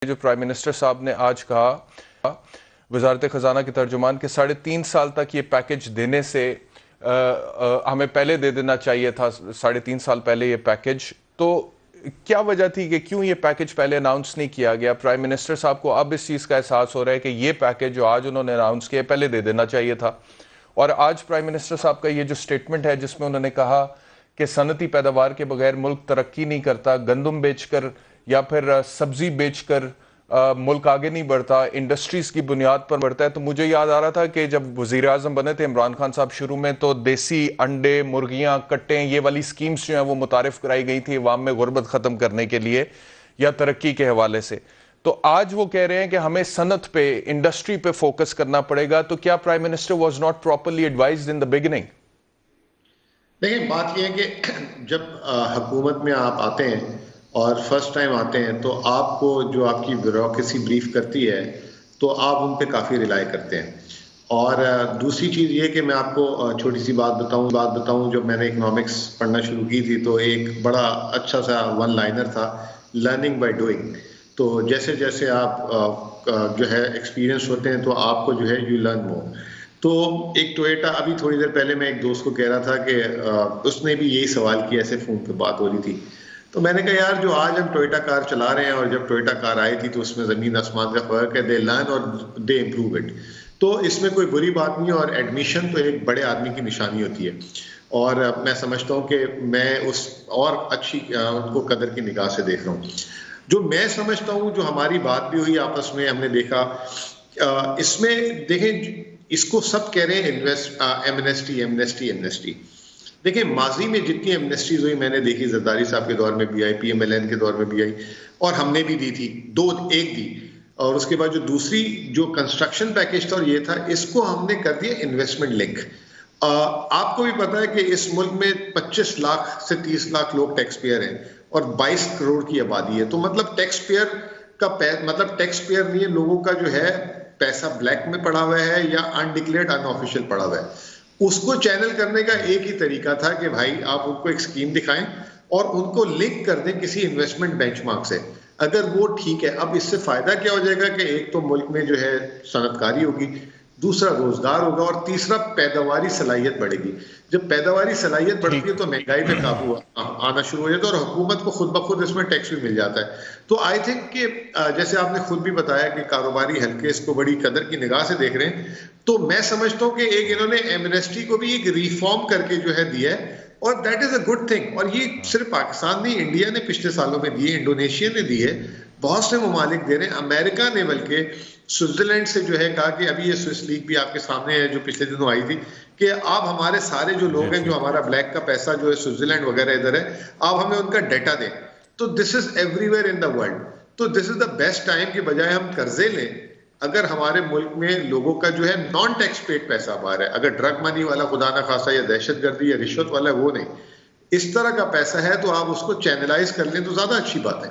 जो prime minister साहब ने आज कहा वजारत खजाना के तर्जुमान के 3.5 साल तक ये पैकेज देने से हमें पहले दे देना चाहिए था, 3.5 साल पहले ये पैकेज। तो क्या वजह थी कि क्यों ये पैकेज पहले अनाउंस नहीं किया गया? प्राइम मिनिस्टर साहब को अब इस चीज़ का एहसास हो रहा है कि ये पैकेज जो आज उन्होंने अनाउंस किया पहले दे देना चाहिए था। और आज प्राइम मिनिस्टर साहब का ये जो स्टेटमेंट है जिसमें उन्होंने कहा कि सनती पैदावार के बगैर मुल्क तरक्की नहीं करता, गंदम बेचकर या फिर सब्जी बेचकर मुल्क आगे नहीं बढ़ता, इंडस्ट्रीज की बुनियाद पर बढ़ता है। तो मुझे याद आ रहा था कि जब वजीर आजम बने थे इमरान खान साहब शुरू में, तो देसी अंडे, मुर्गियां, कट्टे, ये वाली स्कीम्स जो हैं वो मुतारिफ कराई गई थी अवाम में गुर्बत ख़त्म करने के लिए या तरक्की के हवाले से। तो आज वो कह रहे हैं कि हमें सनत पे, इंडस्ट्री पे फोकस करना पड़ेगा। तो क्या prime minister was not properly advised in the beginning? देखिए, बात यह है कि जब हुकूमत में आप आते हैं और फर्स्ट टाइम आते हैं तो आपको जो आपकी ब्यूरोक्रेसी ब्रीफ करती है तो आप उन पे काफ़ी रिलाई करते हैं। और दूसरी चीज़ ये कि मैं आपको छोटी सी बात बताऊं, जब मैंने इकोनॉमिक्स पढ़ना शुरू की थी तो एक बड़ा अच्छा सा वन लाइनर था, लर्निंग बाय डूइंग। तो जैसे जैसे आप जो है एक्सपीरियंस होते हैं तो आपको जो है यू लर्न मोर। तो एक टोयोटा, अभी थोड़ी देर पहले मैं एक दोस्त को कह रहा था कि उसने भी यही सवाल किया, ऐसे फ़ोन पे बात हो रही थी। तो मैंने कहा यार, जो आज हम टोयोटा कार चला रहे हैं और जब टोयोटा कार आई थी तो उसमें ज़मीन आसमान का फ़र्क है। दे लर्न और दे इम्प्रूव इट। तो इसमें कोई बुरी बात नहीं है और एडमिशन तो एक बड़े आदमी की निशानी होती है। और मैं समझता हूँ कि मैं उस और अच्छी उनको कदर की निगाह से देख रहा हूँ। जो मैं समझता हूँ, जो हमारी बात भी हुई आपस में, हमने देखा इसमें, देखें, इसको सब कह रहे हैं एमनेस्टी एमनेस्टी एमनेस्टी। देखिए, माजी में जितनी एमनेस्टीज हुई मैंने देखी, जरदारी साहब के दौर में भी आई, PMLN के दौर में भी आई और हमने भी दी थी, एक दी। और उसके बाद जो दूसरी जो कंस्ट्रक्शन पैकेज था और ये था, इसको हमने कर दिया इन्वेस्टमेंट लिंक। आपको भी पता है कि इस मुल्क में 25 लाख से 30 लाख लोग टैक्स पेयर हैं और 22 करोड़ की आबादी है। तो मतलब टैक्स पेयर का मतलब टैक्स पेयर नहीं है, लोगों का जो है पैसा ब्लैक में पड़ा हुआ है या अनडिक्लेयर्ड अनऑफिशियल पड़ा हुआ है। उसको चैनल करने का एक ही तरीका था कि भाई आप उनको एक स्कीम दिखाएं और उनको लिंक कर दें किसी इन्वेस्टमेंट बेंचमार्क से। अगर वो ठीक है, अब इससे फायदा क्या हो जाएगा कि एक तो मुल्क में जो है सनतकारी होगी, दूसरा रोजगार होगा और तीसरा पैदावारी सलाहियत बढ़ेगी। जब पैदावारी सलाहियत बढ़ती है तो महंगाई पे काबू आना शुरू हो जाता है और हुकूमत को खुद ब खुद इसमें टैक्स भी मिल जाता है। तो आई थिंक कि जैसे आपने खुद भी बताया कि कारोबारी हल्के इसको बड़ी कदर की निगाह से देख रहे हैं, तो मैं समझता हूँ कि एक इन्होंने एमनेस्टी को भी एक रिफॉर्म करके जो है दिया है और that is a good thing. और ये सिर्फ पाकिस्तान नहीं, इंडिया ने पिछले सालों में दी है, इंडोनेशिया ने दी है, बहुत से ममालिक दे रहे हैं, अमेरिका ने बल्कि स्विट्जरलैंड से जो है कहा कि अभी ये स्विस लीग भी आपके सामने है जो पिछले दिनों आई थी कि आप हमारे सारे जो लोग हैं, जो हमारा ब्लैक का पैसा जो है स्विट्जरलैंड वगैरह इधर है, आप हमें उनका डेटा दें। तो this is everywhere in the world. तो this is the best time के बजाय हम कर्जे लें। अगर हमारे मुल्क में लोगों का जो है नॉन टैक्स पेड पैसा बाहर है, अगर ड्रग मनी वाला खुदा ना खासा या दहशतगर्दी या रिश्वत वाला वो नहीं, इस तरह का पैसा है तो आप उसको चैनलाइज कर लें तो ज्यादा अच्छी बात है।